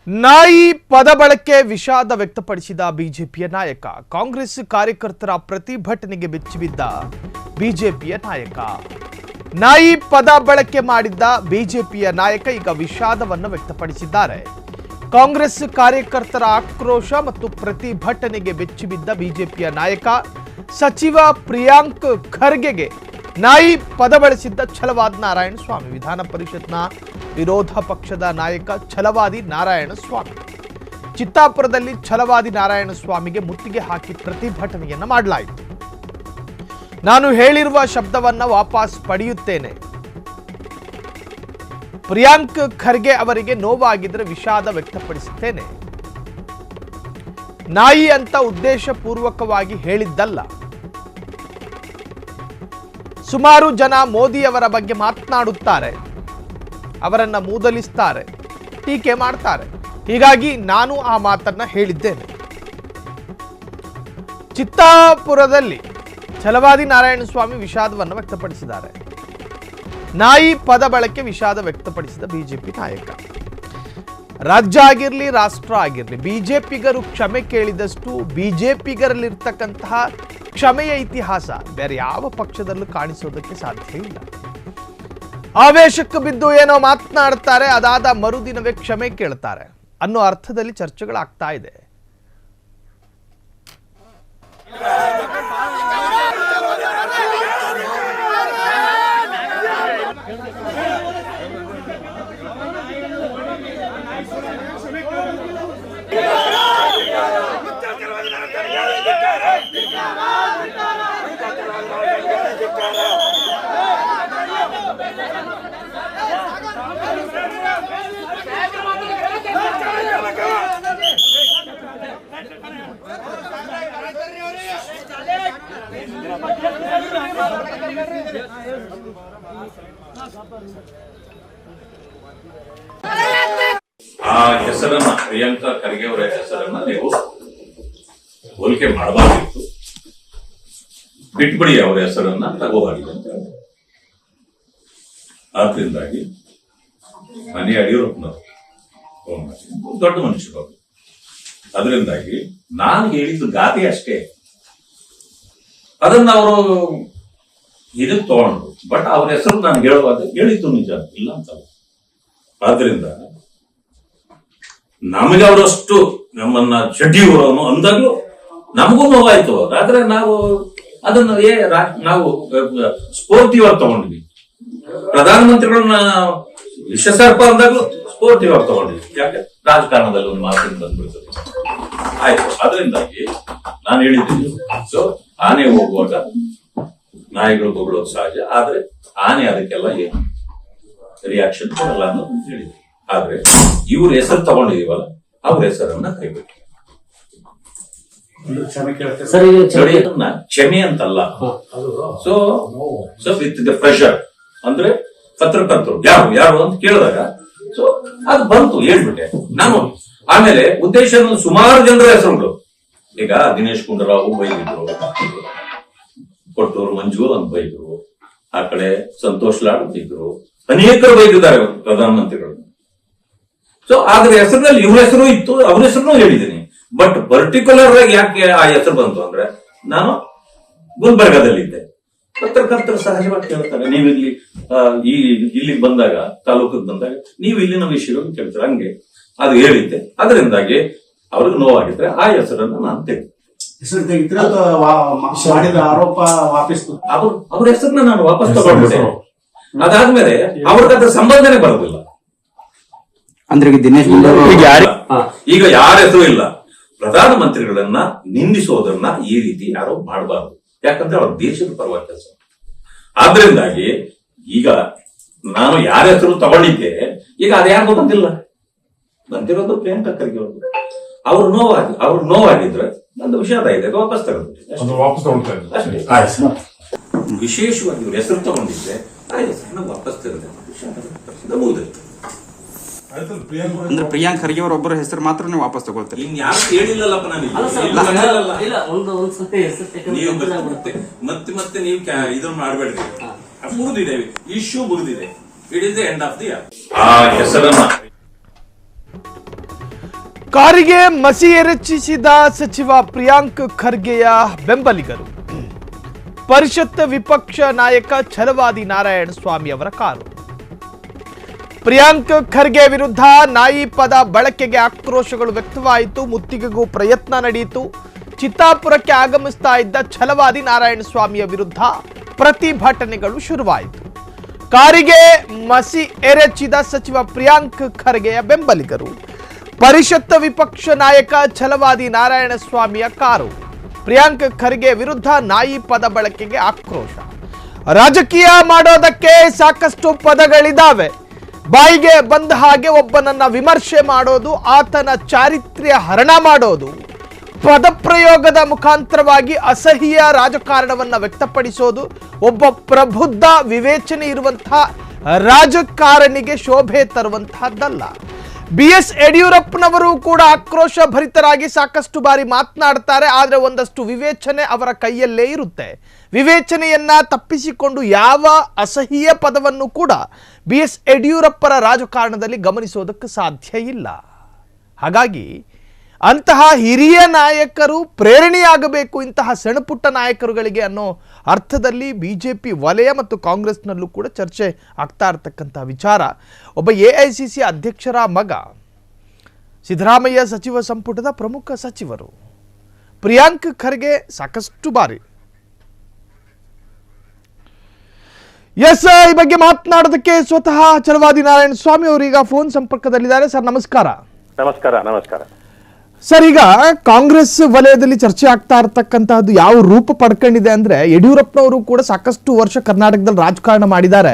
ನಾಯಿ ಪದ ಬಳಕೆ ವಿಷಾದ ವ್ಯಕ್ತಪಡಿಸಿದ ಬಿಜೆಪಿಯ ನಾಯಕ. ಕಾಂಗ್ರೆಸ್ ಕಾರ್ಯಕರ್ತರ ಪ್ರತಿಭಟನೆಗೆ ಬೆಚ್ಚಿಬಿದ್ದ ಬಿಜೆಪಿಯ ನಾಯಕ. ನಾಯಿ ಪದ ಬಳಕೆ ಮಾಡಿದ್ದ ಬಿಜೆಪಿಯ ನಾಯಕ ಈಗ ವಿಷಾದವನ್ನು ವ್ಯಕ್ತಪಡಿಸಿದ್ದಾರೆ. ಕಾಂಗ್ರೆಸ್ ಕಾರ್ಯಕರ್ತರ ಆಕ್ರೋಶ ಮತ್ತು ಪ್ರತಿಭಟನೆಗೆ ಬೆಚ್ಚಿಬಿದ್ದ ಬಿಜೆಪಿಯ ನಾಯಕ ಸಚಿವ ಪ್ರಿಯಾಂಕ್ ಖರ್ಗೆಗೆ ನಾಯಿ ಪದ ಬಳಸಿದ್ದ ಛಲವಾದಿ ನಾರಾಯಣಸ್ವಾಮಿ. ವಿಧಾನ ಪರಿಷತ್ನ ವಿರೋಧ ಪಕ್ಷದ ನಾಯಕ ಛಲವಾದಿ ನಾರಾಯಣಸ್ವಾಮಿ ಚಿತ್ತಾಪುರದಲ್ಲಿ ಛಲವಾದಿ ನಾರಾಯಣಸ್ವಾಮಿಗೆ ಮುತ್ತಿಗೆ ಹಾಕಿ ಪ್ರತಿಭಟನೆಯನ್ನ ಮಾಡಲಾಯಿತು. ನಾನು ಹೇಳಿರುವ ಶಬ್ದವನ್ನ ವಾಪಸ್ ಪಡೆಯುತ್ತೇನೆ. ಪ್ರಿಯಾಂಕ್ ಖರ್ಗೆ ಅವರಿಗೆ ನೋವಾಗಿದ್ರೆ ವಿಷಾದ ವ್ಯಕ್ತಪಡಿಸುತ್ತೇನೆ. ನಾಯಿ ಅಂತ ಉದ್ದೇಶಪೂರ್ವಕವಾಗಿ ಹೇಳಿದ್ದಲ್ಲ. ಸುಮಾರು ಜನ ಮೋದಿಯವರ ಬಗ್ಗೆ ಮಾತನಾಡುತ್ತಾರೆ, ಅವರನ್ನ ಮೂದಲಿಸ್ತಾರೆ, ಟೀಕೆ ಮಾಡ್ತಾರೆ. ಹೀಗಾಗಿ ನಾನು ಆ ಮಾತನ್ನ ಹೇಳಿದ್ದೇನೆ. ಚಿತ್ತಾಪುರದಲ್ಲಿ ಛಲವಾದಿ ನಾರಾಯಣಸ್ವಾಮಿ ವಿಷಾದವನ್ನು ವ್ಯಕ್ತಪಡಿಸಿದ್ದಾರೆ. ನಾಯಿ ಪದ ಬಳಕೆ ವಿಷಾದ ವ್ಯಕ್ತಪಡಿಸಿದ ಬಿಜೆಪಿ ನಾಯಕ. ರಾಜ್ಯ ಆಗಿರಲಿ ರಾಷ್ಟ್ರ ಆಗಿರಲಿ ಬಿಜೆಪಿಗರು ಕ್ಷಮೆ ಕೇಳಿದಷ್ಟು ಬಿಜೆಪಿಗರಲ್ಲಿರ್ತಕ್ಕಂತಹ ಕ್ಷಮೆಯ ಇತಿಹಾಸ ಬೇರೆ ಯಾವ ಪಕ್ಷದಲ್ಲೂ ಕಾಣಿಸೋದಕ್ಕೆ ಸಾಧ್ಯ ಇಲ್ಲ. ಆವೇಶಕ್ಕೆ ಬಿದ್ದು ಏನೋ ಮಾತನಾಡ್ತಾರೆ, ಅದಾದ ಮರುದಿನವೇ ಕ್ಷಮೆ ಕೇಳ್ತಾರೆ ಅನ್ನೋ ಅರ್ಥದಲ್ಲಿ ಚರ್ಚೆಗಳಾಗ್ತಾ ಇದೆ. ಆ ಹೆಸರನ್ನ ಪ್ರಿಯಾಂಕ ಖರ್ಗೆ ಅವರ ಹೆಸರನ್ನ ನೀವು ಹೋಲಿಕೆ ಮಾಡಬಾರ್ದಿತ್ತು. ಬಿಟ್ಬಿಡಿ ಅವರ ಹೆಸರನ್ನ ತಗೋಬಾರ್ದು ಅಂತ ಹೇಳಿ. ಆದ್ರಿಂದಾಗಿ ಮನೆ ಯಡಿಯೂರಪ್ಪನವರು ದೊಡ್ಡ ಮನುಷ್ಯರು. ಅದರಿಂದಾಗಿ ನಾನು ಹೇಳಿದ್ದು ಗಾದೆ ಅಷ್ಟೇ, ಅದನ್ನ ಅವರು ಇದಕ್ಕೆ ತಗೊಂಡ್ರು. ಬಟ್ ಅವ್ರ ಹೆಸರು ನಾನು ಹೇಳುವಾಗ ಹೇಳಿದ್ದು ನಿಜ ಇಲ್ಲ ಅಂತಲ್ಲ. ಆದ್ರಿಂದ ನಮಗೆ ಅವರಷ್ಟು ನಮ್ಮನ್ನ ಜಡ್ಡಿಯವರವನು ಅಂದಾಗ್ಲೂ ನಮಗೂ ನೋವಾಯ್ತು. ಆದ್ರೆ ನಾವು ಅದನ್ನ ನಾವು ಸ್ಫೂರ್ತಿಯಾಗಿ ತಗೊಂಡ್ವಿ. ಪ್ರಧಾನಮಂತ್ರಿಗಳನ್ನ ವಿಶ್ವಸರ್ಪ ಅಂದಾಗ್ಲೂ ಸ್ಫೂರ್ತಿಯಾಗಿ ತಗೊಂಡ್ವಿ. ಯಾಕೆ ರಾಜಕಾರಣದಲ್ಲಿ ಒಂದು ಮಾತಿನ ಬಂದ್ಬಿಡ್ತದೆ. ಆಯ್ತು, ಅದರಿಂದಾಗಿ ನಾನು ಹೇಳಿದ್ದೀನಿ. ಸೊ ಆನೆ ಹೋಗುವಾಗ ನಾಯಿಗಳು ಬೊಗಳೋದು ಸಹಜ, ಆದ್ರೆ ಆನೆ ಅದಕ್ಕೆಲ್ಲ ಏನು ರಿಯಾಕ್ಷನ್ ಕೊಡಲ್ಲ ಅನ್ನೋದು ಹೇಳಿದ್ವಿ. ಆದ್ರೆ ಇವ್ರ ಹೆಸರು ತಗೊಂಡಿದೀವಲ್ಲ, ಅವ್ರ ಹೆಸರನ್ನ ಕೈಬಿಟ್ಟು ಕ್ಷಮೆ ಅಂತಲ್ಲ. ಸೊ ವಿತ್ ದ ಪ್ರೆಷರ್ ಅಂದ್ರೆ ಪತ್ರಕರ್ತರು ಯಾರು ಅಂತ ಕೇಳಿದಾಗ ಸೊ ಅದು ಬಂತು, ಹೇಳ್ಬಿಟ್ಟೆ ನಾನು. ಆಮೇಲೆ ಉದ್ದೇಶ ಸುಮಾರು ಜನರ ಹೆಸರುಗಳು, ಈಗ ದಿನೇಶ್ ಗುಂಡೂರಾವ್ ಬೈದಿದ್ರು, ಕೊಟ್ಟೂರು ಮಂಜು ಅಂತ ಬೈದ್ರು, ಆ ಕಡೆ ಸಂತೋಷ್ ಲಾಡ್ ಬೈದ್ರು, ಅನೇಕರು ಬೈದಿದ್ದಾರೆ ಪ್ರಧಾನಮಂತ್ರಿಗಳು. ಸೊ ಅದ್ರ ಹೆಸರಿನಲ್ಲಿ ಇವ್ರ ಹೆಸರು ಇತ್ತು, ಅವ್ರ ಹೆಸರು ಹೇಳಿದ್ದೀನಿ. ಬಟ್ ಪರ್ಟಿಕ್ಯುಲರ್ ಆಗಿ ಯಾಕೆ ಆ ಹೆಸರು ಬಂತು ಅಂದ್ರೆ ನಾನು ಗುಲ್ಬರ್ಗದಲ್ಲಿದ್ದೆ. ಪತ್ರಕರ್ತರು ಸಹಜವಾಗಿ ಕೇಳ್ತಾರೆ, ನೀವಿಲ್ಲಿ ಇಲ್ಲಿಗೆ ಬಂದಾಗ, ತಾಲೂಕಿಗೆ ಬಂದಾಗ ನೀವು ಇಲ್ಲಿನ ವಿಷಯಗಳನ್ನು ಕೇಳ್ತಾರೆ. ಹಂಗೆ ಅದು ಹೇಳಿದ್ದೆ. ಅದರಿಂದಾಗಿ ಅವ್ರಿಗೆ ನೋವಾಗಿದ್ರೆ ಆ ಹೆಸರನ್ನು ನಾನು ತೆಗೆದು ಆರೋಪ ವಾಪಸ್ ಅವ್ರ ಹೆಸರನ್ನ ನಾನು ವಾಪಸ್ ತಗೊಂಡ್ಬಿಟ್ಟೆ. ಅದಾದ್ಮೇಲೆ ಅವ್ರಿಗೆ ಅದ್ರ ಸಂಬಂಧನೇ ಬರೋದಿಲ್ಲ. ಅಂದ್ರೆ ದಿನೇಶ್ ಈಗ ಯಾರ ಹೆಸರು ಇಲ್ಲ. ಪ್ರಧಾನಮಂತ್ರಿಗಳನ್ನ ನಿಂದಿಸೋದನ್ನ ಈ ರೀತಿ ಯಾರು ಮಾಡಬಾರ್ದು. ಯಾಕಂದ್ರೆ ಅವ್ರ ದೇಶದ ಪರವಾಗಿ ಕೆಲಸ. ಆದ್ರಿಂದಾಗಿ ಈಗ ನಾನು ಯಾರ ಹೆಸರು ತಗೊಂಡಿದ್ದೆ, ಈಗ ಅದ್ಯಾರ್ದು ಬಂದಿಲ್ಲ. ಬಂದಿರೋದು ಪ್ರಿಯಾಂಕ ಖರ್ಗೆ ಅವ್ರು ನೋವಾಗಿದ್ರೆ ನಂದು ವಿಷಾದ ಇದೆ, ವಾಪಸ್ ತಗೊಂಡಿದ್ದೆ ಅಷ್ಟೇ. ವಿಶೇಷವಾಗಿ ಇವ್ರ ಹೆಸರು ತಗೊಂಡಿದ್ದೆ, ಆ ಹೆಸರನ್ನ ವಾಪಸ್ ತೆಗೆದ ಮುಗಿದಿತ್ತು. ಅಂದ್ರೆ ಪ್ರಿಯಾಂಕ್ ಖರ್ಗೆ ಅವರ ಒಬ್ಬರ ಹೆಸರು ಮಾತ್ರ ನೀವು ವಾಪಸ್ ತಗೊಳ್ತೀರಿ. ಇನ್ ಯಾರು ಹೇಳಿಲ್ಲಲ್ಲಪ್ಪ ನಾನು. ಮತ್ತೆ ನೀವು ಇದನ್ನ ಮಾಡಬೇಡ್ರಿ. ಮುಗಿದಿದೆ, ಇಶ್ಯೂ ಮುಗಿದಿದೆ. It is the end of the year. ಆ ಹೆಸರನ್ನ ಕಾರಿಗೆ ಮಸಿ ಎರಚಿಸಿದ ಸಚಿವ ಪ್ರಿಯಾಂಕ್ ಖರ್ಗೆಯ ಬೆಂಬಲಿಗರು. ಪರಿಷತ್ ವಿಪಕ್ಷ ನಾಯಕ ಛಲವಾದಿ ನಾರಾಯಣಸ್ವಾಮಿ ಅವರ ಕಾರು. ಪ್ರಿಯಾಂಕ್ ಖರ್ಗೆ ವಿರುದ್ಧ ನಾಯಿ ಪದ ಬಳಕೆಗೆ ಆಕ್ರೋಶಗಳು ವ್ಯಕ್ತವಾಯಿತು. ಮುತ್ತಿಗೆಗೂ ಪ್ರಯತ್ನ ನಡೆಯಿತು. ಚಿತ್ತಾಪುರಕ್ಕೆ ಆಗಮಿಸ್ತಾ ಇದ್ದ ಛಲವಾದಿ ನಾರಾಯಣಸ್ವಾಮಿಯ ವಿರುದ್ಧ ಪ್ರತಿಭಟನೆಗಳು ಶುರುವಾಯಿತು. ಕಾರಿಗೆ ಮಸಿ ಎರಚಿದ ಸಚಿವ ಪ್ರಿಯಾಂಕ್ ಖರ್ಗೆಯ ಬೆಂಬಲಿಗರು. ಪರಿಷತ್ ವಿಪಕ್ಷ ನಾಯಕ ಛಲವಾದಿ ನಾರಾಯಣಸ್ವಾಮಿಯ ಕಾರು. ಪ್ರಿಯಾಂಕ್ ಖರ್ಗೆ ವಿರುದ್ಧ ನಾಯಿ ಪದ ಬಳಕೆಗೆ ಆಕ್ರೋಶ. ರಾಜಕೀಯ ಮಾಡೋದಕ್ಕೆ ಸಾಕಷ್ಟು ಪದಗಳಿದಾವೆ. ಬಾಯಿಗೆ ಬಂದ ಹಾಗೆ ಒಬ್ಬನನ್ನ ವಿಮರ್ಶೆ ಮಾಡೋದು, ಆತನ ಚಾರಿತ್ರ್ಯ ಹರಣ ಮಾಡೋದು, ಪದಪ್ರಯೋಗದ ಮುಖಾಂತರವಾಗಿ ಅಸಹ್ಯ ರಾಜಕಾರಣವನ್ನ ವ್ಯಕ್ತಪಡಿಸೋದು ಒಬ್ಬ ಪ್ರಬುದ್ಧ ವಿವೇಚನೆ ಇರುವಂತಹ ರಾಜಕಾರಣಿಗೆ ಶೋಭೆ ತರುವಂತಹದ್ದಲ್ಲ. BS ಯಡಿಯೂರಪ್ಪನವರು ಕೂಡ ಆಕ್ರೋಶ ಭರಿತರಾಗಿ ಸಾಕಷ್ಟು ಬಾರಿ ಮಾತನಾಡ್ತಾರೆ. ಆದರೆ ಒಂದಷ್ಟು ವಿವೇಚನೆ ಅವರ ಕೈಯಲ್ಲೇ ಇರುತ್ತೆ. ವಿವೇಚನೆಯನ್ನ ತಪ್ಪಿಸಿಕೊಂಡು ಯಾವ ಅಸಹ್ಯ ಪದವನ್ನು ಕೂಡ BS ಯಡಿಯೂರಪ್ಪರ ರಾಜಕಾರಣದಲ್ಲಿ ಗಮನಿಸೋದಕ್ಕೆ ಸಾಧ್ಯ ಇಲ್ಲ. ಹಾಗಾಗಿ ಅಂತಹ ಹಿರಿಯ ನಾಯಕರು ಪ್ರೇರಣೆಯಾಗಬೇಕು ಇಂತಹ ಸಣ್ಣಪುಟ್ಟ ನಾಯಕರುಗಳಿಗೆ ಅನ್ನೋ ಅರ್ಥದಲ್ಲಿ BJP ವಲಯ ಮತ್ತು ಕಾಂಗ್ರೆಸ್ನಲ್ಲೂ ಕೂಡ ಚರ್ಚೆ ಆಗ್ತಾ ಇರತಕ್ಕಂಥ ವಿಚಾರ. ಒಬ್ಬ AICC ಅಧ್ಯಕ್ಷರ ಮಗ, ಸಿದ್ದರಾಮಯ್ಯ ಸಚಿವ ಸಂಪುಟದ ಪ್ರಮುಖ ಸಚಿವರು ಪ್ರಿಯಾಂಕ್ ಖರ್ಗೆ ಸಾಕಷ್ಟು ಬಾರಿ ಈ ಬಗ್ಗೆ ಮಾತನಾಡೋದಕ್ಕೆ ಸ್ವತಃ ಛಲವಾದಿ ನಾರಾಯಣಸ್ವಾಮಿ ಅವರು ಈಗ ಫೋನ್ ಸಂಪರ್ಕದಲ್ಲಿದ್ದಾರೆ. ಸರ್ ನಮಸ್ಕಾರ. ನಮಸ್ಕಾರ. ಸರ್, ಈಗ ಕಾಂಗ್ರೆಸ್ ವಲಯದಲ್ಲಿ ಚರ್ಚೆ ಆಗ್ತಾ ಇರತಕ್ಕಂತಹದ್ದು ಯಾವ ರೂಪ ಪಡ್ಕೊಂಡಿದೆ ಅಂದ್ರೆ, ಯಡಿಯೂರಪ್ಪನವರು ಕೂಡ ಸಾಕಷ್ಟು ವರ್ಷ ಕರ್ನಾಟಕದಲ್ಲಿ ರಾಜಕಾರಣ ಮಾಡಿದ್ದಾರೆ.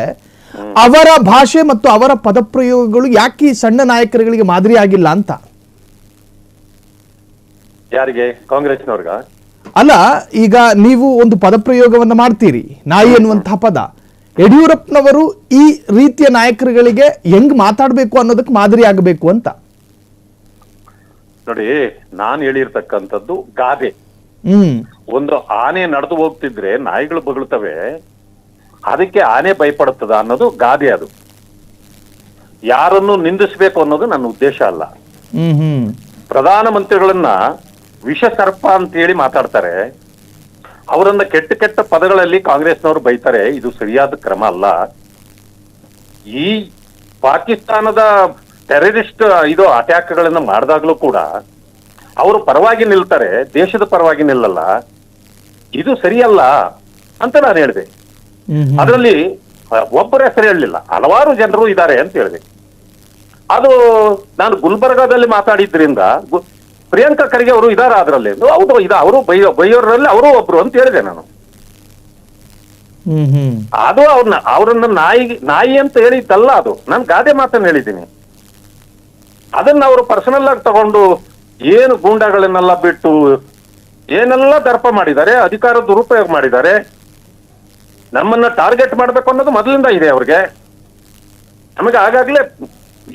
ಅವರ ಭಾಷೆ ಮತ್ತು ಅವರ ಪದಪ್ರಯೋಗಗಳು ಯಾಕೆ ಈ ಸಣ್ಣ ನಾಯಕರುಗಳಿಗೆ ಮಾದರಿ ಆಗಿಲ್ಲ ಅಂತ. ಯಾರಿಗೆ? ಕಾಂಗ್ರೆಸ್ನವ್ರಿಗ? ಅಲ್ಲ, ಈಗ ನೀವು ಒಂದು ಪದಪ್ರಯೋಗವನ್ನ ಮಾಡ್ತೀರಿ, ನಾಯಿ ಎನ್ನುವಂತಹ ಪದ. ಯಡಿಯೂರಪ್ಪನವರು ಈ ರೀತಿಯ ನಾಯಕರುಗಳಿಗೆ ಹೆಂಗ್ ಮಾತಾಡಬೇಕು ಅನ್ನೋದಕ್ಕೆ ಮಾದರಿ ಆಗಬೇಕು ಅಂತ. ನೋಡಿ, ನಾನು ಹೇಳಿರ್ತಕ್ಕಂಥದ್ದು ಗಾದೆ. ಒಂದು ಆನೆ ನಡೆದು ಹೋಗ್ತಿದ್ರೆ ನಾಯಿಗಳು ಬಗಳ್ತವೆ, ಅದಕ್ಕೆ ಆನೆ ಭಯಪಡುತ್ತದ ಅನ್ನೋದು ಗಾದೆ. ಅದು ಯಾರನ್ನು ನಿಂದಿಸ್ಬೇಕು ಅನ್ನೋದು ನನ್ನ ಉದ್ದೇಶ ಅಲ್ಲ. ಪ್ರಧಾನ ಮಂತ್ರಿಗಳನ್ನ ವಿಷ ಸರ್ಪ ಅಂತ ಹೇಳಿ ಮಾತಾಡ್ತಾರೆ. ಅವರನ್ನ ಕೆಟ್ಟ ಕೆಟ್ಟ ಪದಗಳಲ್ಲಿ ಕಾಂಗ್ರೆಸ್ನವರು ಬೈತಾರೆ. ಇದು ಸರಿಯಾದ ಕ್ರಮ ಅಲ್ಲ. ಈ ಪಾಕಿಸ್ತಾನದ ಟೆರರಿಸ್ಟ್ ಅಟ್ಯಾಕ್ಗಳನ್ನ ಮಾಡಿದಾಗ್ಲೂ ಕೂಡ ಅವರು ಪರವಾಗಿ ನಿಲ್ತಾರೆ, ದೇಶದ ಪರವಾಗಿ ನಿಲ್ಲಲ್ಲ. ಇದು ಸರಿಯಲ್ಲ ಅಂತ ನಾನು ಹೇಳಿದೆ. ಅದರಲ್ಲಿ ಒಬ್ಬರ ಹೆಸರು ಹೇಳಲಿಲ್ಲ, ಹಲವಾರು ಜನರು ಇದ್ದಾರೆ ಅಂತ ಹೇಳಿದೆ. ಅದು ನಾನು ಗುಲ್ಬರ್ಗಾದಲ್ಲಿ ಮಾತಾಡಿದ್ರಿಂದ ಪ್ರಿಯಾಂಕಾ ಖರ್ಗೆ ಅವರು ಇದಾರ ಅದರಲ್ಲಿ. ಹೌದು, ಅವರು ಬೈಯೋರಲ್ಲಿ ಅವರು ಒಬ್ರು ಅಂತ ಹೇಳಿದೆ ನಾನು. ಅದು ಅವ್ರನ್ನ ನಾಯಿ ಅಂತ ಹೇಳಿದ್ದಲ್ಲ, ಅದು ನಾನು ಗಾದೆ ಮಾತನ್ನು ಹೇಳಿದ್ದೀನಿ. ಅದನ್ನ ಅವರು ಪರ್ಸನಲ್ ಆಗಿ ತಗೊಂಡು ಏನು ಗೂಂಡಾಗಳನ್ನೆಲ್ಲ ಬಿಟ್ಟು ಏನೆಲ್ಲ ದರ್ಪ ಮಾಡಿದ್ದಾರೆ, ಅಧಿಕಾರ ದುರುಪಯೋಗ ಮಾಡಿದ್ದಾರೆ, ನಮ್ಮನ್ನ ಟಾರ್ಗೆಟ್ ಮಾಡ್ಬೇಕು ಅನ್ನೋದು ಮೊದಲಿಂದ ಇದೆ ಅವ್ರಿಗೆ. ನಮಗೆ ಆಗಾಗ್ಲೇ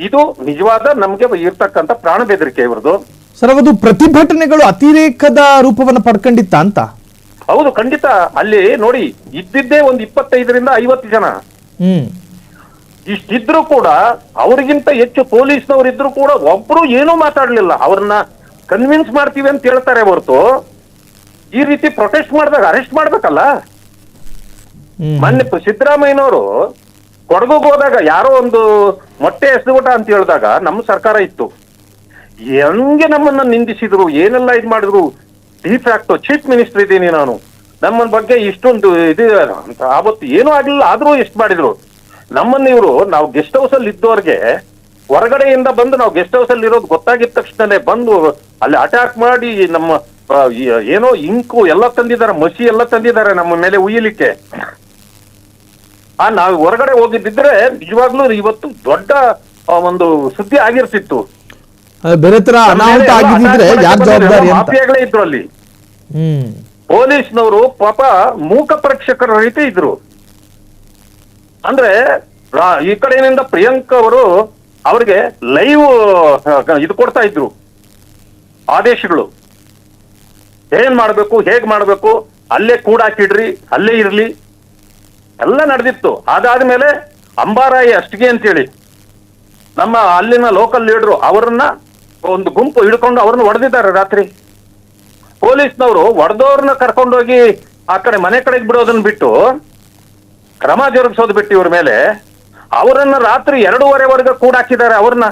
ಇದು ನಿಜವಾದ ನಮ್ಗೆ ಇರ್ತಕ್ಕಂಥ ಪ್ರಾಣ ಬೆದರಿಕೆ ಇವ್ರದ್ದು. ಸರ್, ಅದು ಪ್ರತಿಭಟನೆಗಳು ಅತಿರೇಕದ ರೂಪವನ್ನು ಪಡ್ಕೊಂಡಿತ್ತ ಅಂತ? ಹೌದು, ಖಂಡಿತ. ಅಲ್ಲಿ ನೋಡಿ, ಇದ್ದಿದ್ದೇ ಒಂದು 25ರಿಂದ 50 ಜನ. ಇಷ್ಟಿದ್ರು ಕೂಡ ಅವ್ರಿಗಿಂತ ಹೆಚ್ಚು ಪೊಲೀಸ್ನವ್ರು ಇದ್ರು ಕೂಡ ಒಬ್ರು ಏನೂ ಮಾತಾಡ್ಲಿಲ್ಲ. ಅವ್ರನ್ನ ಕನ್ವಿನ್ಸ್ ಮಾಡ್ತೀವಿ ಅಂತ ಹೇಳ್ತಾರೆ ಹೊರತು ಈ ರೀತಿ ಪ್ರೊಟೆಸ್ಟ್ ಮಾಡಿದಾಗ ಅರೆಸ್ಟ್ ಮಾಡ್ಬೇಕಲ್ಲ. ಮೊನ್ನೆ ಸಿದ್ದರಾಮಯ್ಯನವರು ಕೊಡಗುಗೆ ಹೋದಾಗ ಯಾರೋ ಒಂದು ಮೊಟ್ಟೆ ಎಸೆದುಬಿಟ ಅಂತ ಹೇಳಿದಾಗ ನಮ್ಮ ಸರ್ಕಾರ ಇತ್ತು. ಹೆಂಗೆ ನಮ್ಮನ್ನ ನಿಂದಿಸಿದ್ರು, ಏನೆಲ್ಲ ಇದು ಮಾಡಿದ್ರು. ಚೀಫ್ ಮಿನಿಸ್ಟರ್ ಇದ್ದೀನಿ ನಾನು, ನಮ್ಮ ಬಗ್ಗೆ ಇಷ್ಟೊಂದು ಇದು ಅಂತ ಆವತ್ತು ಏನೂ ಆಗ್ಲಿಲ್ಲ. ಆದ್ರೂ ಎಷ್ಟು ಮಾಡಿದ್ರು ನಮ್ಮನ್ನ ಇವರು. ನಾವು ಗೆಸ್ಟ್ ಹೌಸ್ ಅಲ್ಲಿ ಇದ್ದವ್ರಿಗೆ ಹೊರಗಡೆಯಿಂದ ಬಂದು ನಾವು ಗೆಸ್ಟ್ ಹೌಸ್ ಅಲ್ಲಿ ಇರೋದು ಗೊತ್ತಾಗಿದ ತಕ್ಷಣನೇ ಬಂದು ಅಲ್ಲಿ ಅಟ್ಯಾಕ್ ಮಾಡಿ ನಮ್ಮ ಏನೋ ಇಂಕು ಎಲ್ಲ ತಂದಿದ್ದಾರೆ, ಮಸಿ ಎಲ್ಲ ತಂದಿದ್ದಾರೆ ನಮ್ಮ ಮೇಲೆ ಉಯ್ಯಲಿಕ್ಕೆ. ನಾವು ಹೊರಗಡೆ ಹೋಗಿದ್ದಿದ್ರೆ ನಿಜವಾಗ್ಲೂ ಇವತ್ತು ದೊಡ್ಡ ಒಂದು ಸುದ್ದಿ ಆಗಿರ್ತಿತ್ತು. ಬೇರೆ ತರ ಅನಾಹುತ ಆಗಿದ್ರೆ ಯಾರು ಜವಾಬ್ದಾರಿ ಅಂತ. ಮಾಫಿಯಾಗಳೇ ಇದ್ರು ಅಲ್ಲಿ. ಪೊಲೀಸ್ನವರು ಪಾಪ ಮೂಕ ಪರೀಕ್ಷಕರ ರೀತಿ ಇದ್ರು. ಅಂದ್ರೆ ಈ ಕಡೆಯಿಂದ ಪ್ರಿಯಾಂಕ್ ಅವರು ಅವ್ರಿಗೆ ಲೈವ್ ಇದು ಕೊಡ್ತಾ ಇದ್ರು ಆದೇಶಗಳು. ಏನ್ ಮಾಡ್ಬೇಕು, ಹೇಗ್ ಮಾಡ್ಬೇಕು, ಅಲ್ಲೇ ಕೂಡಾಕಿಡ್ರಿ, ಅಲ್ಲೇ ಇರ್ಲಿ, ಎಲ್ಲ ನಡೆದಿತ್ತು. ಅದಾದ್ಮೇಲೆ ಅಂಬಾರಾಯಿ ಅಷ್ಟಿಗೆ ಅಂತೇಳಿ ನಮ್ಮ ಅಲ್ಲಿನ ಲೋಕಲ್ ಲೀಡರು ಅವರನ್ನ ಒಂದು ಗುಂಪು ಹಿಡ್ಕೊಂಡು ಅವ್ರನ್ನ ಹೊಡೆದಿದ್ದಾರೆ ರಾತ್ರಿ. ಪೊಲೀಸ್ನವರು ಹೊಡೆದವ್ರನ್ನ ಕರ್ಕೊಂಡೋಗಿ ಆ ಕಡೆ ಮನೆ ಕಡೆಗೆ ಬಿಡೋದನ್ನ ಬಿಟ್ಟು ಕ್ರಮ ಜರುಗಿಸೋದು ಬಿಟ್ಟು ಇವ್ರ ಮೇಲೆ ಅವರನ್ನ ರಾತ್ರಿ 2:30 ಕೂಡಾಕಿದ್ದಾರೆ. ಅವ್ರನ್ನ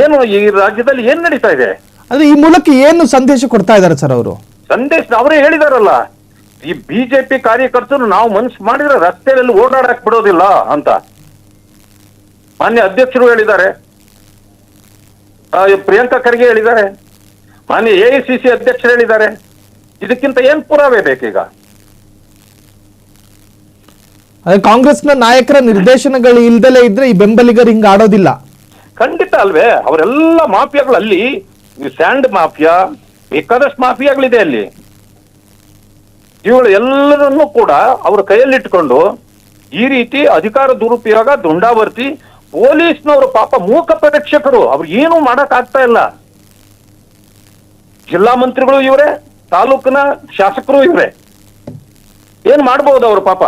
ಏನು ಈ ರಾಜ್ಯದಲ್ಲಿ ಏನ್ ನಡೀತಾ ಇದೆ? ಅಂದ್ರೆ ಈ ಮೂಲಕ ಏನು ಸಂದೇಶ ಕೊಡ್ತಾ ಇದ್ದಾರೆ ಸರ್ ಅವರು? ಸಂದೇಶ ಅವರೇ ಹೇಳಿದಾರಲ್ಲ, ಈ ಬಿಜೆಪಿ ಕಾರ್ಯಕರ್ತರು ನಾವು ಮನ್ಸು ಮಾಡಿದ್ರೆ ರಸ್ತೆಯಲ್ಲಿ ಓಡಾಡಕ್ ಬಿಡೋದಿಲ್ಲ ಅಂತ ಮಾನ್ಯ ಅಧ್ಯಕ್ಷರು ಹೇಳಿದ್ದಾರೆ, ಪ್ರಿಯಾಂಕಾ ಖರ್ಗೆ ಹೇಳಿದ್ದಾರೆ, ಮಾನ್ಯ AICC ಅಧ್ಯಕ್ಷರು ಹೇಳಿದ್ದಾರೆ. ಇದಕ್ಕಿಂತ ಏನ್ ಪುರಾವೆ ಬೇಕೀಗ? ಅದೇ ಕಾಂಗ್ರೆಸ್ನ ನಾಯಕರ ನಿರ್ದೇಶನಗಳು ಇಲ್ದಲೇ ಇದ್ರೆ ಈ ಬೆಂಬಲಿಗರು ಹಿಂಗ ಆಡೋದಿಲ್ಲ. ಖಂಡಿತ ಅಲ್ವೇ? ಅವರೆಲ್ಲ ಮಾಫಿಯಾಗಳು ಅಲ್ಲಿ, ಸ್ಯಾಂಡ್ ಮಾಫಿಯಾ, ಬೇಕಾದಷ್ಟು ಮಾಫಿಯಾಗಳಿದೆ ಅಲ್ಲಿ. ಇವುಗಳು ಎಲ್ಲರನ್ನೂ ಕೂಡ ಅವ್ರ ಕೈಯಲ್ಲಿಟ್ಕೊಂಡು ಈ ರೀತಿ ಅಧಿಕಾರ ದುರುಪಯೋಗ, ದುಂಡಾವರ್ತಿ, ಪೊಲೀಸ್ನವರು ಪಾಪ ಮೂಕ ಪ್ರೇಕ್ಷಕರು, ಅವ್ರು ಏನು ಮಾಡಕ್ ಆಗ್ತಾ ಇಲ್ಲ. ಜಿಲ್ಲಾ ಮಂತ್ರಿಗಳು ಇವರೇ, ತಾಲೂಕಿನ ಶಾಸಕರು ಇವರೇ, ಏನ್ ಮಾಡ್ಬೋದು ಅವರು ಪಾಪ?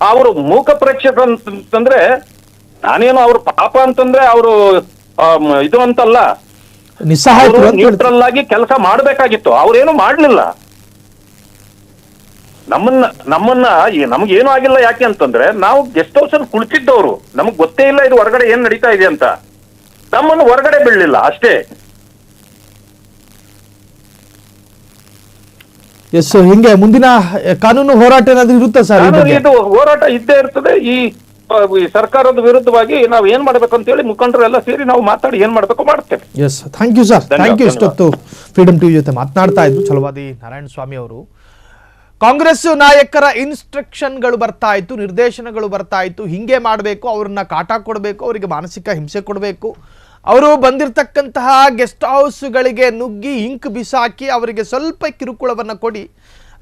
ಅವರು ಮೂಕ ಪ್ರೇಕ್ಷಕರು ಅಂತಂದ್ರೆ ನಾನೇನು ಅವ್ರ ಪಾಪ ಅಂತಂದ್ರೆ ಅವರು ಇದು ಅಂತಲ್ಲ, ನಿಸ್ಸಹಾಯಕರು ಅಂತ ನ್ಯೂಟ್ರಲ್ ಆಗಿ ಕೆಲಸ ಮಾಡ್ಬೇಕಾಗಿತ್ತು, ಅವ್ರೇನು ಮಾಡ್ಲಿಲ್ಲ. ನಮ್ಮನ್ನ ನಮ್ಗೇನು ಆಗಿಲ್ಲ. ಯಾಕೆ ಅಂತಂದ್ರೆ ನಾವು ಗೆಸ್ಟ್ ಹೌಸ್ ಅಲ್ಲಿ ಕುಳಿತಿದ್ದವರು, ನಮಗ್ ಗೊತ್ತೇ ಇಲ್ಲ ಇದು ಹೊರಗಡೆ ಏನ್ ನಡೀತಾ ಇದೆ ಅಂತ. ನಮ್ಮನ್ನು ಹೊರಗಡೆ ಬೀಳಲಿಲ್ಲ ಅಷ್ಟೇ. ಎಸ್, ಹಿಂಗೆ ಮುಂದಿನ ಕಾನೂನು ಹೋರಾಟ ಏನಾದ್ರು ಇರುತ್ತಾ ಸರ್? ಇದು ಹೋರಾಟ ಇದ್ದೇ ಇರ್ತದೆ. ಈ ಸರ್ಕಾರದ ವಿರುದ್ಧವಾಗಿ ನಾವು ಏನ್ ಮಾಡ್ಬೇಕು ಅಂತ ಹೇಳಿ ಮುಖಂಡರೆಲ್ಲ ಸೇರಿ ನಾವು ಮಾತಾಡಿ ಏನ್ ಮಾಡ್ಬೇಕು ಮಾಡ್ತೇವೆ. Yes, thank you sir, thank you. ಇಷ್ಟೊತ್ತು ಫ್ರೀಡಮ್ ಟಿವಿ ಜೊತೆ ಮಾತನಾಡ್ತಾ ಇದ್ರು ಛಲವಾದಿ ನಾರಾಯಣ ಸ್ವಾಮಿ ಅವರು. ಕಾಂಗ್ರೆಸ್ ನಾಯಕರ ಇನ್ಸ್ಟ್ರಕ್ಷನ್ಗಳು ಬರ್ತಾ ಇತ್ತು, ನಿರ್ದೇಶನಗಳು ಬರ್ತಾ ಇತ್ತು, ಹಿಂಗೆ ಮಾಡಬೇಕು, ಅವ್ರನ್ನ ಕಾಟ ಕೊಡಬೇಕು, ಅವರಿಗೆ ಮಾನಸಿಕ ಹಿಂಸೆ ಕೊಡಬೇಕು, ಅವರು ಬಂದಿರತಕ್ಕಂತಹ ಗೆಸ್ಟ್ ಹೌಸ್ಗಳಿಗೆ ನುಗ್ಗಿ ಇಂಕ್ ಬಿಸಾಕಿ ಅವರಿಗೆ ಸ್ವಲ್ಪ ಕಿರುಕುಳವನ್ನು ಕೊಡಿ.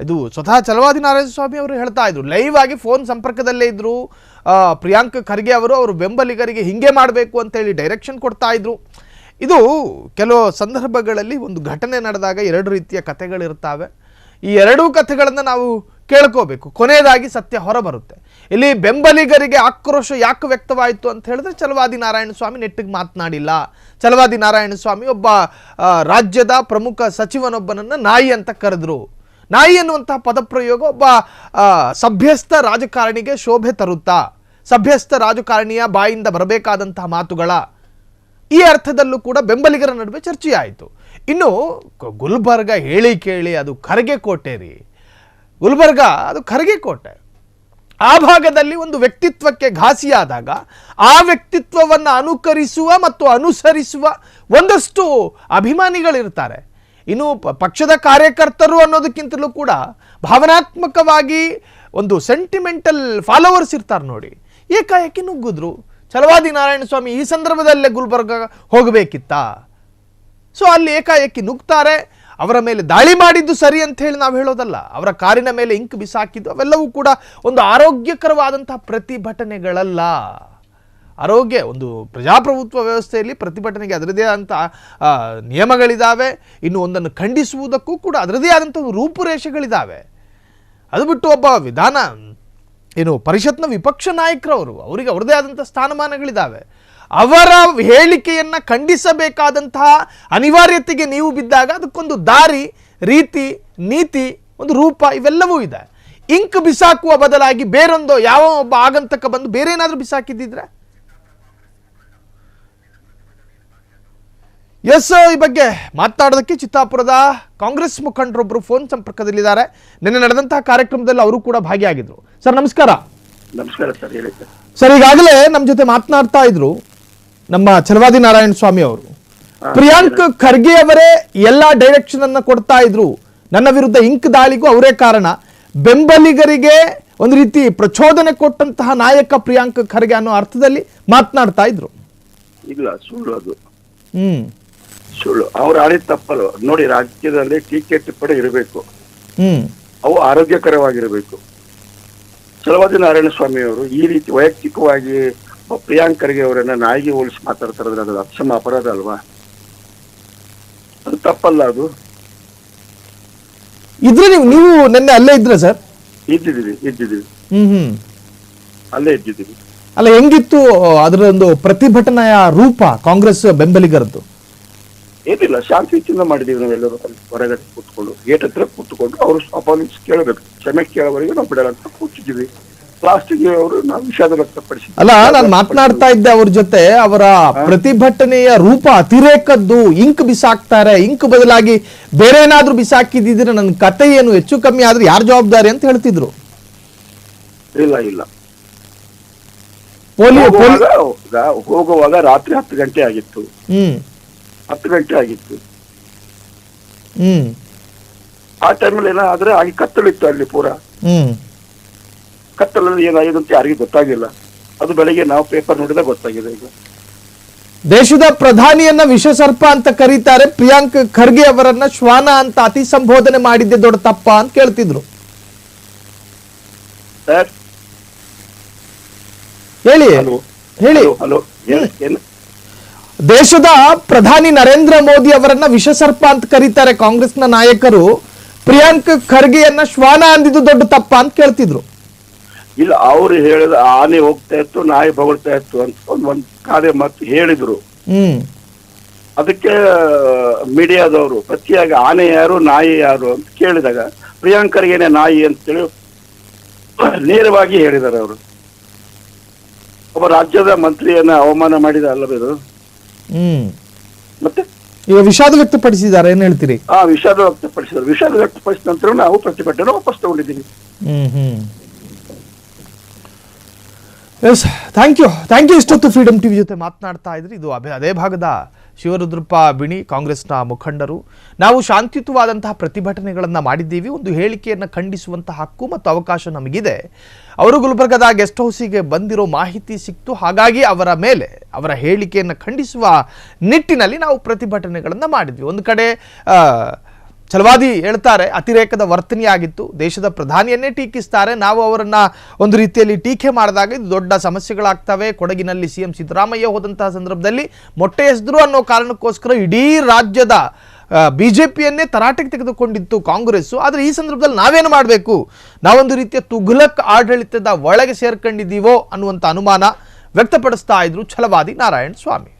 ಇದು ಸ್ವತಃ ಛಲವಾದಿ ನಾರಾಯಣ ಸ್ವಾಮಿ ಅವರು ಹೇಳ್ತಾ ಇದ್ರು, ಲೈವ್ ಆಗಿ ಫೋನ್ ಸಂಪರ್ಕದಲ್ಲೇ ಇದ್ರು ಪ್ರಿಯಾಂಕ್ ಖರ್ಗೆ ಅವರು ಬೆಂಬಲಿಗರಿಗೆ ಹಿಂಗೆ ಮಾಡಬೇಕು ಅಂತೇಳಿ ಡೈರೆಕ್ಷನ್ ಕೊಡ್ತಾ ಇದ್ರು. ಇದು ಕೆಲವು ಸಂದರ್ಭಗಳಲ್ಲಿ ಒಂದು ಘಟನೆ ನಡೆದಾಗ ಎರಡು ರೀತಿಯ ಕಥೆಗಳಿರ್ತಾವೆ. ಈ ಎರಡೂ ಕಥೆಗಳನ್ನು ನಾವು ಕೇಳ್ಕೋಬೇಕು, ಕೊನೆಯದಾಗಿ ಸತ್ಯ ಹೊರಬರುತ್ತೆ. ಇಲ್ಲಿ ಬೆಂಬಲಿಗರಿಗೆ ಆಕ್ರೋಶ ಯಾಕೆ ವ್ಯಕ್ತವಾಯಿತು ಅಂತ ಹೇಳಿದ್ರೆ ಛಲವಾದಿ ನಾರಾಯಣ ಸ್ವಾಮಿ ನೆಟ್ಟಿಗೆ ಮಾತನಾಡಿಲ್ಲ. ಛಲವಾದಿ ನಾರಾಯಣ ಸ್ವಾಮಿ ಒಬ್ಬ ರಾಜ್ಯದ ಪ್ರಮುಖ ಸಚಿವನೊಬ್ಬನನ್ನು ನಾಯಿ ಅಂತ ಕರೆದ್ರು. ನಾಯಿ ಅನ್ನುವಂತಹ ಪದಪ್ರಯೋಗ ಒಬ್ಬ ಸಭ್ಯಸ್ಥ ರಾಜಕಾರಣಿಗೆ ಶೋಭೆ ತರುತ್ತಾ? ಸಭ್ಯಸ್ಥ ರಾಜಕಾರಣಿಯ ಬಾಯಿಂದ ಬರಬೇಕಾದಂತಹ ಮಾತುಗಳ ಈ ಅರ್ಥದಲ್ಲೂ ಕೂಡ ಬೆಂಬಲಿಗರ ನಡುವೆ ಚರ್ಚೆಯಾಯಿತು. ಇನ್ನು ಗುಲ್ಬರ್ಗ ಹೇಳಿ ಕೇಳಿ ಅದು ಖರ್ಗೆ ಕೋಟೆ ರೀ. ಗುಲ್ಬರ್ಗ ಅದು ಖರ್ಗೆ ಕೋಟೆ. ಆ ಭಾಗದಲ್ಲಿ ಒಂದು ವ್ಯಕ್ತಿತ್ವಕ್ಕೆ ಘಾಸಿಯಾದಾಗ ಆ ವ್ಯಕ್ತಿತ್ವವನ್ನು ಅನುಕರಿಸುವ ಮತ್ತು ಅನುಸರಿಸುವ ಒಂದಷ್ಟು ಅಭಿಮಾನಿಗಳಿರ್ತಾರೆ. ಇನ್ನು ಪಕ್ಷದ ಕಾರ್ಯಕರ್ತರು ಅನ್ನೋದಕ್ಕಿಂತಲೂ ಕೂಡ ಭಾವನಾತ್ಮಕವಾಗಿ ಒಂದು ಸೆಂಟಿಮೆಂಟಲ್ ಫಾಲೋವರ್ಸ್ ಇರ್ತಾರೆ ನೋಡಿ. ಏಕಾಏಕಿ ನುಗ್ಗಿದ್ರು. ಛಲವಾದಿ ನಾರಾಯಣ ಸ್ವಾಮಿ ಈ ಸಂದರ್ಭದಲ್ಲೇ ಗುಲ್ಬರ್ಗ ಹೋಗಬೇಕಿತ್ತಾ? ಸೊ ಅಲ್ಲಿ ಏಕಾಏಕಿ ನುಗ್ತಾರೆ. ಅವರ ಮೇಲೆ ದಾಳಿ ಮಾಡಿದ್ದು ಸರಿ ಅಂತ ಹೇಳಿ ನಾವು ಹೇಳೋದಲ್ಲ, ಅವರ ಕಾರಿನ ಮೇಲೆ ಇಂಕ್ ಬಿಸಾಕಿದ್ದು ಅವೆಲ್ಲವೂ ಕೂಡ ಒಂದು ಆರೋಗ್ಯಕರವಾದಂತಹ ಪ್ರತಿಭಟನೆಗಳಲ್ಲ. ಆರೋಗ್ಯ ಒಂದು ಪ್ರಜಾಪ್ರಭುತ್ವ ವ್ಯವಸ್ಥೆಯಲ್ಲಿ ಪ್ರತಿಭಟನೆಗೆ ಅದರದೇ ಆದಂಥ ನಿಯಮಗಳಿದ್ದಾವೆ. ಇನ್ನು ಒಂದನ್ನು ಖಂಡಿಸುವುದಕ್ಕೂ ಕೂಡ ಅದರದೇ ಆದಂಥ ರೂಪುರೇಷೆಗಳಿದ್ದಾವೆ. ಅದು ಬಿಟ್ಟು ಒಬ್ಬ ಪರಿಷತ್ನ ವಿಪಕ್ಷ ನಾಯಕರವರು, ಅವರಿಗೆ ಅವರದೇ ಆದಂಥ ಸ್ಥಾನಮಾನಗಳಿದ್ದಾವೆ. ಅವರ ಹೇಳಿಕೆಯನ್ನು ಖಂಡಿಸಬೇಕಾದಂತಹ ಅನಿವಾರ್ಯತೆಗೆ ನೀವು ಬಿದ್ದಾಗ ಅದಕ್ಕೊಂದು ದಾರಿ, ರೀತಿ, ನೀತಿ, ಒಂದು ರೂಪ ಇವೆಲ್ಲವೂ ಇದೆ. ಇಂಕ್ ಬಿಸಾಕುವ ಬದಲಾಗಿ ಬೇರೊಂದು ಯಾವ ಒಬ್ಬ ಆಗಂತಕ ಬಂದು ಬೇರೆ ಏನಾದರೂ ಬಿಸಾಕಿದ್ದಿದ್ರೆ? ಎಸ್, ಈ ಬಗ್ಗೆ ಮಾತನಾಡೋದಕ್ಕೆ ಚಿತ್ತಾಪುರದ ಕಾಂಗ್ರೆಸ್ ಮುಖಂಡರೊಬ್ಬರು ಫೋನ್ ಸಂಪರ್ಕದಲ್ಲಿದ್ದಾರೆ. ನಿನ್ನೆ ನಡೆದಂತಹ ಕಾರ್ಯಕ್ರಮದಲ್ಲಿ ಅವರು ಕೂಡ ಭಾಗಿಯಾಗಿದ್ರು. ಸರ್ ನಮಸ್ಕಾರ. ನಮಸ್ಕಾರ ಸರ್, ಹೇಳಿ ಸರ್. ಸರ್, ಈಗಾಗಲೇ ನಮ್ಮ ಜೊತೆ ಮಾತನಾಡ್ತಾ ಇದ್ರು ನಮ್ಮ ಛಲವಾದಿ ನಾರಾಯಣ ಸ್ವಾಮಿ ಅವರು. ಪ್ರಿಯಾಂಕ್ ಖರ್ಗೆ ಅವರೇ ಎಲ್ಲಾ ಡೈರೆಕ್ಷನ್ ಅನ್ನ ಕೊಡ್ತಾ ಇದ್ರು, ನನ್ನ ವಿರುದ್ಧ ಇಂಕ್ ದಾಳಿಗೂ ಅವರೇ ಕಾರಣ, ಬೆಂಬಲಿಗರಿಗೆ ಒಂದು ರೀತಿ ಪ್ರಚೋದನೆ ಕೊಟ್ಟಂತಹ ನಾಯಕ ಪ್ರಿಯಾಂಕ್ ಖರ್ಗೆ ಅನ್ನೋ ಅರ್ಥದಲ್ಲಿ ಮಾತನಾಡ್ತಾ ಇದ್ರು. ಇಲ್ಲ, ಸುಳ್ಳು ಅದು. ಸುಳ್ಳು. ಅವ್ರು ಆಡಿದ ತಪ್ಪಲ್ಲ ನೋಡಿ. ರಾಜ್ಯದಲ್ಲಿ ಟೀಕೆ ಟಿಪ್ಪಣಿ ಇರಬೇಕು, ಅವು ಆರೋಗ್ಯಕರವಾಗಿರಬೇಕು. ಛಲವಾದಿ ನಾರಾಯಣ ಸ್ವಾಮಿ ಅವರು ಈ ರೀತಿ ವೈಯಕ್ತಿಕವಾಗಿ ಪ್ರಿಯಾಂಕ್ ಖರ್ಗೆ ಅವರನ್ನ ನಾಯಿಗೆ ಹೋಲಿಸಿ ಮಾತಾಡ್ತಾರೆ, ಅದು ಅಕ್ಷಮ ಅಪರಾಧ ಅಲ್ವಾ? ಅದು ತಪ್ಪಲ್ಲ. ಅದು ಇದ್ರೆ ನೀವು ನಿನ್ನೆ ಅಲ್ಲೇ ಇದ್ರೆ ಸರ್? ಇದ್ದಿದ್ದೀವಿ ಅಲ್ಲೇ ಇದ್ದಿದ್ದೀವಿ. ಅಲ್ಲ, ಹೆಂಗಿತ್ತು ಅದರ ಒಂದು ಪ್ರತಿಭಟನೆಯ ರೂಪ ಕಾಂಗ್ರೆಸ್ ಬೆಂಬಲಿಗರದ್ದು? ಏನಿಲ್ಲ, ಶಾಂತಿಯುತದಿಂದ ಮಾಡಿದೀವಿ ನಾವೆಲ್ಲರೂ. ಅಲ್ಲಿ ಹೊರಗಡೆ ಕೂತ್ಕೊಂಡು, ಗೇಟ್ ಹತ್ರ ಕೂತ್ಕೊಂಡು ಅವರು ಅಪಾಯಿಂಟ್ಸ್ ಕೇಳಬೇಕು, ಕ್ಷಮೆ ಕೇಳೋವರೆಗೆ ನಾವು ಬಿಡಲ್ಲ ಅಂತ ಕೂತಿದ್ದೀವಿ. ಲಾಸ್ಟಿಗೆ ಅವರು ನಾವು ವಿಷಾದ ವ್ಯಕ್ತಪಡಿಸಿ. ಅಲ್ಲ, ನಾನು ಮಾತನಾಡ್ತಾ ಇದ್ದೆ ಅವ್ರ ಜೊತೆ. ಅವರ ಪ್ರತಿಭಟನೆಯ ರೂಪ ಅತಿರೇಕದ್ದು. ಇಂಕ್ ಬಿಸಾಕ್ತಾರೆ, ಇಂಕ್ ಬದಲಾಗಿ ಬೇರೆ ಏನಾದ್ರೂ ಬಿಸಾಕಿದ್ರೆ ನನ್ನ ಕತೆ ಏನು, ಹೆಚ್ಚು ಕಮ್ಮಿ ಆದ್ರೆ ಯಾರು ಜವಾಬ್ದಾರಿ ಅಂತ ಹೇಳ್ತಿದ್ರು. ಇಲ್ಲ, ಪೊಲೀಸ್ ಹೋಗುವಾಗ ರಾತ್ರಿ 10 ಗಂಟೆ ಆಗಿತ್ತು. 10 ಗಂಟೆ ಆಗಿತ್ತು. ಆ ಟೈಮಲ್ಲಿ ಏನಾದ್ರೆ ಆಗಿ ಕತ್ತಲಿತ್ತು ಅಲ್ಲಿ ಪೂರಾ. ಕತ್ತಲಲ್ಲಿ ಏನಾಗಿದೆ ಅಂತ ಯಾರಿಗೂ ಗೊತ್ತಾಗಿಲ್ಲ. ಅದು ಬೆಳಗ್ಗೆ ನಾವು ಪೇಪರ್ ನೋಡಿದಾಗ ಗೊತ್ತಾಗಿದೆ. ಈಗ ದೇಶದ ಪ್ರಧಾನಿಯನ್ನ ವಿಷಸರ್ಪ ಅಂತ ಕರೀತಾರೆ, ಪ್ರಿಯಾಂಕ್ ಖರ್ಗೆ ಅವರನ್ನ ಶ್ವಾನ ಅಂತ ಅತಿ ಸಂಬೋಧನೆ ಮಾಡಿದ್ದೆ ದೊಡ್ಡ ತಪ್ಪ ಅಂತ ಕೇಳ್ತಿದ್ರು. ಸರ್ ಹೇಳಿ. ಹಲೋ, ಏನು? ದೇಶದ ಪ್ರಧಾನಿ ನರೇಂದ್ರ ಮೋದಿ ಅವರನ್ನ ವಿಷಸರ್ಪ ಅಂತ ಕರೀತಾರೆ ಕಾಂಗ್ರೆಸ್ನ ನಾಯಕರು, ಪ್ರಿಯಾಂಕ್ ಖರ್ಗೆಯನ್ನ ಶ್ವಾನ ಅಂದಿದ್ದು ದೊಡ್ಡ ತಪ್ಪ ಅಂತ ಕೇಳ್ತಿದ್ರು. ಇಲ್ಲ, ಅವ್ರು ಹೇಳಿದ ಆನೆ ಹೋಗ್ತಾ ಇತ್ತು, ನಾಯಿ ಬಗಳ್ತಾ ಇತ್ತು ಅಂತ ಒಂದ್ ಕಾರ್ಯ ಮತ್ತು ಹೇಳಿದ್ರು. ಅದಕ್ಕೆ ಮೀಡಿಯಾದವರು ಪ್ರತಿಯಾಗಿ ಆನೆ ಯಾರು ನಾಯಿ ಯಾರು ಅಂತ ಕೇಳಿದಾಗ ಪ್ರಿಯಾಂಕರ್ಗೇನೆ ನಾಯಿ ಅಂತೇಳಿ ನೇರವಾಗಿ ಹೇಳಿದ್ದಾರೆ. ಅವರು ಒಬ್ಬ ರಾಜ್ಯದ ಮಂತ್ರಿಯನ್ನ ಅವಮಾನ ಮಾಡಿದ ಅಲ್ಲವೇದು? ಮತ್ತೆ ಈಗ ವಿಷಾದ ವ್ಯಕ್ತಪಡಿಸಿದ್ದಾರೆ, ಏನ್ ಹೇಳ್ತೀರಿ? ವಿಷಾದ ವ್ಯಕ್ತಪಡಿಸಿದ್ರು. ವಿಷಾದ ವ್ಯಕ್ತಪಡಿಸಿದ ನಂತರ ನಾವು ಪ್ರತಿಭಟನೆ ವಾಪಸ್ ತಗೊಂಡಿದ್ದೀವಿ. Yes, thank you. ಇಷ್ಟೊತ್ತು ಫ್ರೀಡಮ್ ಟಿವಿ ಜೊತೆ ಮಾತನಾಡ್ತಾ ಇದ್ರಿ. ಇದು ಅದೇ ಭಾಗದ ಶಿವರುದ್ರಪ್ಪ ಬಿಣಿ, ಕಾಂಗ್ರೆಸ್ನ ಮುಖಂಡರು. ನಾವು ಶಾಂತಿಯುತವಾದಂತಹ ಪ್ರತಿಭಟನೆಗಳನ್ನು ಮಾಡಿದ್ದೀವಿ. ಒಂದು ಹೇಳಿಕೆಯನ್ನು ಖಂಡಿಸುವಂತಹ ಹಕ್ಕು ಮತ್ತು ಅವಕಾಶ ನಮಗಿದೆ. ಅವರು ಗುಲ್ಬರ್ಗದ ಗೆಸ್ಟ್ ಹೌಸಿಗೆ ಬಂದಿರೋ ಮಾಹಿತಿ ಸಿಕ್ತು, ಹಾಗಾಗಿ ಅವರ ಮೇಲೆ ಅವರ ಹೇಳಿಕೆಯನ್ನು ಖಂಡಿಸುವ ನಿಟ್ಟಿನಲ್ಲಿ ನಾವು ಪ್ರತಿಭಟನೆಗಳನ್ನು ಮಾಡಿದ್ವಿ. ಒಂದು ಕಡೆ ಛಲವಾದಿ ಹೇಳ್ತಾರೆ ಅತಿರೇಕದ ವರ್ತನೆಯಾಗಿತ್ತು, ದೇಶದ ಪ್ರಧಾನಿಯನ್ನೇ ಟೀಕಿಸ್ತಾರೆ, ನಾವು ಅವರನ್ನ ಒಂದು ರೀತಿಯಲ್ಲಿ ಟೀಕೆ ಮಾಡಿದಾಗ ಇದು ದೊಡ್ಡ ಸಮಸ್ಯೆಗಳಾಗ್ತವೆ. ಕೊಡಗಿನಲ್ಲಿ ಸಿಎಂ ಸಿದ್ದರಾಮಯ್ಯ ಹೋದಂತಹ ಸಂದರ್ಭದಲ್ಲಿ ಮೊಟ್ಟೆ ಎಸೆದ್ರು ಅನ್ನೋ ಕಾರಣಕ್ಕೋಸ್ಕರ ಇಡೀ ರಾಜ್ಯದ ಬಿಜೆಪಿಯನ್ನೇ ತರಾಟೆಗೆ ತೆಗೆದುಕೊಂಡಿತ್ತು ಕಾಂಗ್ರೆಸ್. ಆದರೆ ಈ ಸಂದರ್ಭದಲ್ಲಿ ನಾವೇನು ಮಾಡಬೇಕು, ನಾವೊಂದು ರೀತಿಯ ತುಘಲಕ್ ಆಡಳಿತದ ಒಳಗೆ ಸೇರ್ಕೊಂಡಿದ್ದೀವೋ ಅನ್ನುವಂಥ ಅನುಮಾನ ವ್ಯಕ್ತಪಡಿಸ್ತಾ ಇದ್ರು ಛಲವಾದಿ ನಾರಾಯಣ ಸ್ವಾಮಿ.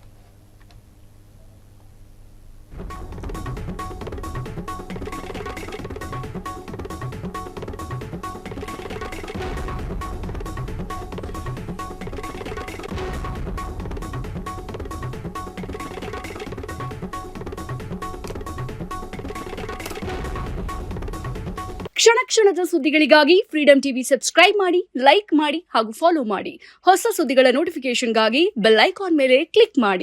ಕ್ಷಣ ಕ್ಷಣದ ಸುದ್ದಿಗಳಿಗಾಗಿ ಫ್ರೀಡಮ್ ಟಿವಿ ಸಬ್ಸ್ಕ್ರೈಬ್ ಮಾಡಿ, ಲೈಕ್ ಮಾಡಿ ಹಾಗೂ ಫಾಲೋ ಮಾಡಿ. ಹೊಸ ಸುದ್ದಿಗಳ ನೋಟಿಫಿಕೇಶನ್ಗಾಗಿ ಬೆಲ್ ಐಕಾನ್ ಮೇಲೆ ಕ್ಲಿಕ್ ಮಾಡಿ.